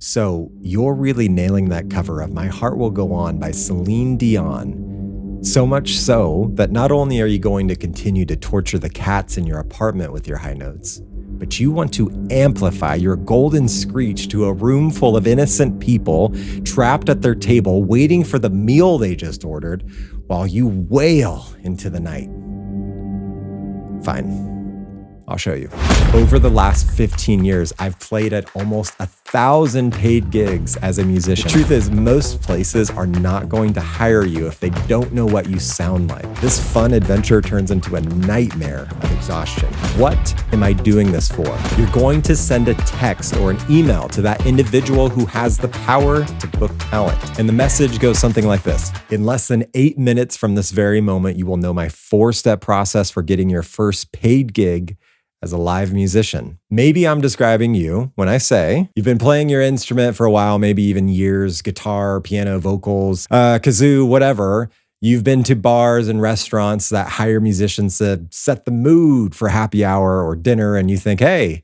So, you're really nailing that cover of My Heart Will Go On by Celine Dion. So much so that not only are you going to continue to torture the cats in your apartment with your high notes, but you want to amplify your golden screech to a room full of innocent people trapped at their table waiting for the meal they just ordered while you wail into the night. Fine. I'll show you. Over the last 15 years, I've played at almost 1,000 paid gigs as a musician. The truth is, most places are not going to hire you if they don't know what you sound like. This fun adventure turns into a nightmare of exhaustion. What am I doing this for? You're going to send a text or an email to that individual who has the power to book talent. And the message goes something like this. In less than 8 minutes from this very moment, you will know my 4-step process for getting your first paid gig as a live musician. Maybe I'm describing you when I say you've been playing your instrument for a while, maybe even years, guitar, piano, vocals, kazoo, whatever. You've been to bars and restaurants that hire musicians to set the mood for happy hour or dinner, and you think, hey,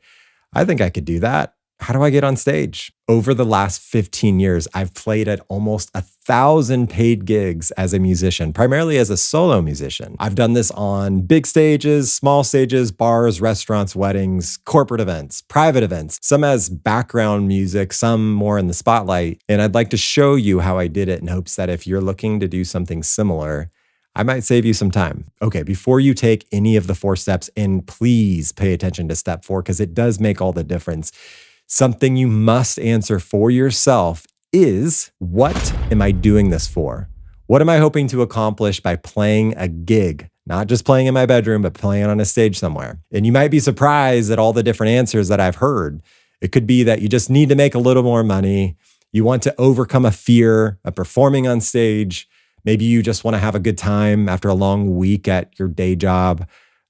I think I could do that. How do I get on stage? Over the last 15 years, I've played at almost 1,000 paid gigs as a musician, primarily as a solo musician. I've done this on big stages, small stages, bars, restaurants, weddings, corporate events, private events, some as background music, some more in the spotlight. And I'd like to show you how I did it in hopes that if you're looking to do something similar, I might save you some time. Okay, before you take any of the 4 steps, and please pay attention to step 4 because it does make all the difference. Something you must answer for yourself is, what am I doing this for? What am I hoping to accomplish by playing a gig? Not just playing in my bedroom, but playing on a stage somewhere. And you might be surprised at all the different answers that I've heard. It could be that you just need to make a little more money. You want to overcome a fear of performing on stage. Maybe you just want to have a good time after a long week at your day job.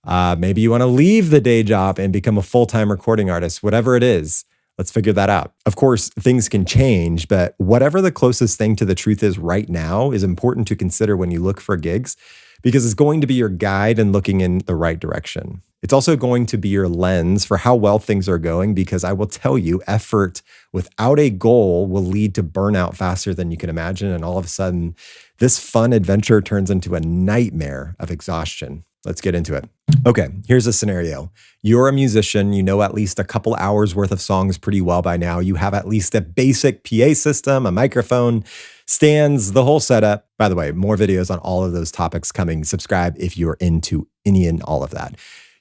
Maybe you want to leave the day job and become a full-time recording artist, whatever it is. Let's figure that out. Of course, things can change, but whatever the closest thing to the truth is right now is important to consider when you look for gigs because it's going to be your guide in looking in the right direction. It's also going to be your lens for how well things are going because I will tell you, effort without a goal will lead to burnout faster than you can imagine. And all of a sudden, this fun adventure turns into a nightmare of exhaustion. Let's get into it. Okay, here's a scenario. You're a musician, you know at least a couple hours worth of songs pretty well by now. You have at least a basic PA system, a microphone, stands, the whole setup. By the way, more videos on all of those topics coming. Subscribe if you're into any and all of that.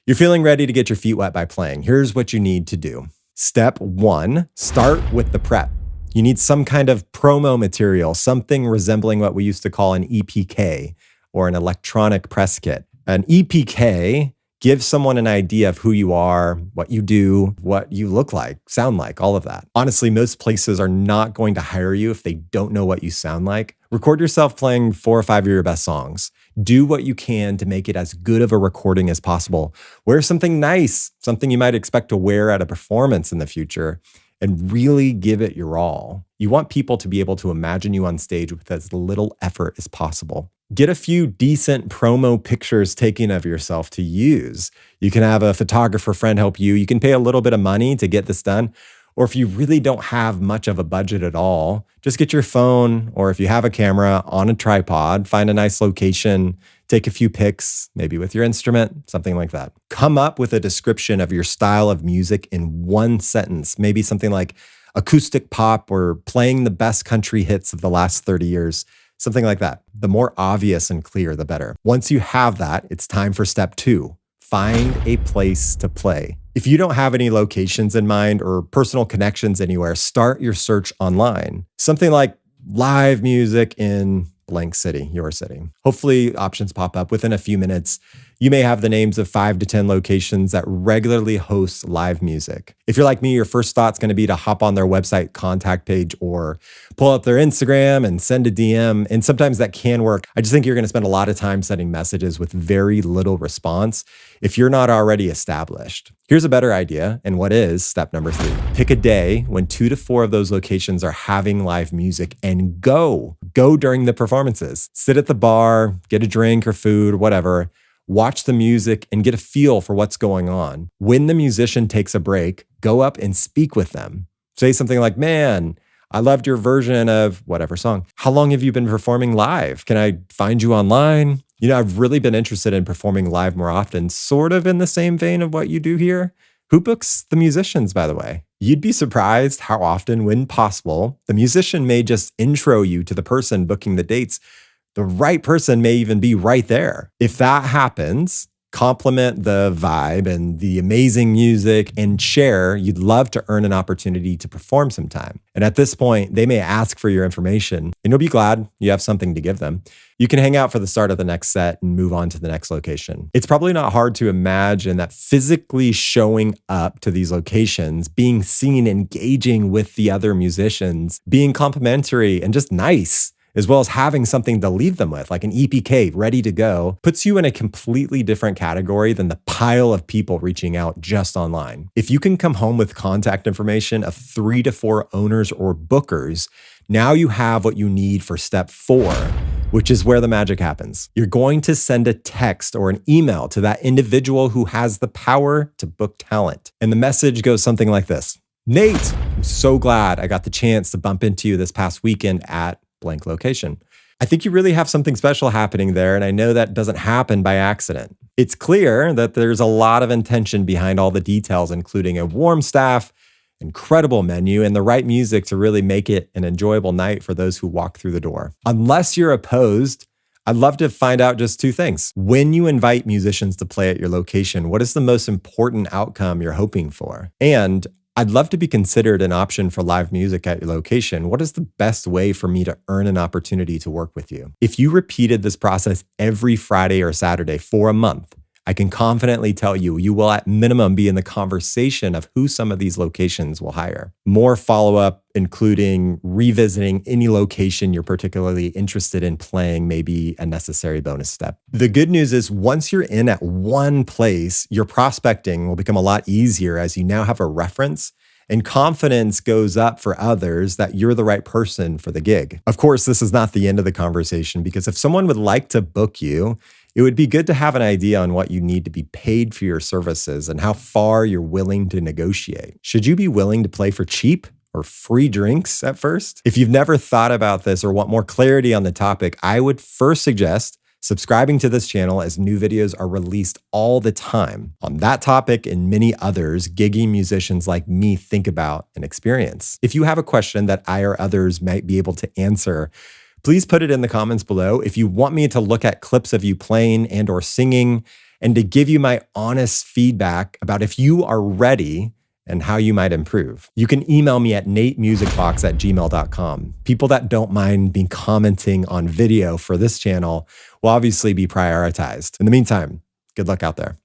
You're feeling ready to get your feet wet by playing. Here's what you need to do. Step 1, start with the prep. You need some kind of promo material, something resembling what we used to call an EPK or an electronic press kit. An EPK gives someone an idea of who you are, what you do, what you look like, sound like, all of that. Honestly, most places are not going to hire you if they don't know what you sound like. Record yourself playing 4 or 5 of your best songs. Do what you can to make it as good of a recording as possible. Wear something nice, something you might expect to wear at a performance in the future, and really give it your all. You want people to be able to imagine you on stage with as little effort as possible. Get a few decent promo pictures taken of yourself to use. You can have a photographer friend help you. You can pay a little bit of money to get this done. Or if you really don't have much of a budget at all, just get your phone, or if you have a camera, on a tripod, find a nice location, take a few pics, maybe with your instrument, something like that. Come up with a description of your style of music in 1 sentence, maybe something like acoustic pop or playing the best country hits of the last 30 years. Something like that. The more obvious and clear, the better. Once you have that, it's time for step 2. Find a place to play. If you don't have any locations in mind or personal connections anywhere, start your search online. Something like live music in blank city, your city. Hopefully options pop up within a few minutes. You may have the names of 5 to 10 locations that regularly host live music. If you're like me, your first thought's going to be to hop on their website contact page or pull up their Instagram and send a DM. And sometimes that can work. I just think you're going to spend a lot of time sending messages with very little response if you're not already established. Here's a better idea, and what is step number 3. Pick a day when 2 to 4 of those locations are having live music and go. Go during the performances. Sit at the bar, get a drink or food or whatever. Watch the music and get a feel for what's going on. When the musician takes a break, go up and speak with them. Say something like, man, I loved your version of whatever song. How long have you been performing live? Can I find you online? I've really been interested in performing live more often, sort of in the same vein of what you do here. Who books the musicians, by the way? You'd be surprised how often, when possible, the musician may just intro you to the person booking the dates. The right person may even be right there. If that happens, compliment the vibe and the amazing music and share you'd love to earn an opportunity to perform sometime. And at this point, they may ask for your information and you'll be glad you have something to give them. You can hang out for the start of the next set and move on to the next location. It's probably not hard to imagine that physically showing up to these locations, being seen, engaging with the other musicians, being complimentary and just nice, as well as having something to leave them with, like an EPK ready to go, puts you in a completely different category than the pile of people reaching out just online. If you can come home with contact information of 3 to 4 owners or bookers, now you have what you need for step 4, which is where the magic happens. You're going to send a text or an email to that individual who has the power to book talent. And the message goes something like this: Nate, I'm so glad I got the chance to bump into you this past weekend at blank location. I think you really have something special happening there, and I know that doesn't happen by accident. It's clear that there's a lot of intention behind all the details, including a warm staff, incredible menu, and the right music to really make it an enjoyable night for those who walk through the door. Unless you're opposed, I'd love to find out just 2 things. When you invite musicians to play at your location, what is the most important outcome you're hoping for? And I'd love to be considered an option for live music at your location. What is the best way for me to earn an opportunity to work with you? If you repeated this process every Friday or Saturday for a month, I can confidently tell you, you will at minimum be in the conversation of who some of these locations will hire. More follow-up, including revisiting any location you're particularly interested in playing, may be a necessary bonus step. The good news is once you're in at one place, your prospecting will become a lot easier as you now have a reference and confidence goes up for others that you're the right person for the gig. Of course, this is not the end of the conversation because if someone would like to book you, it would be good to have an idea on what you need to be paid for your services and how far you're willing to negotiate. Should you be willing to play for cheap or free drinks at first? If you've never thought about this or want more clarity on the topic, I would first suggest subscribing to this channel as new videos are released all the time on that topic and many others gigging musicians like me think about and experience. If you have a question that I or others might be able to answer, please put it in the comments below. If you want me to look at clips of you playing and or singing and to give you my honest feedback about if you are ready and how you might improve, you can email me at natemusicbox@gmail.com. People that don't mind being commenting on video for this channel will obviously be prioritized. In the meantime, good luck out there.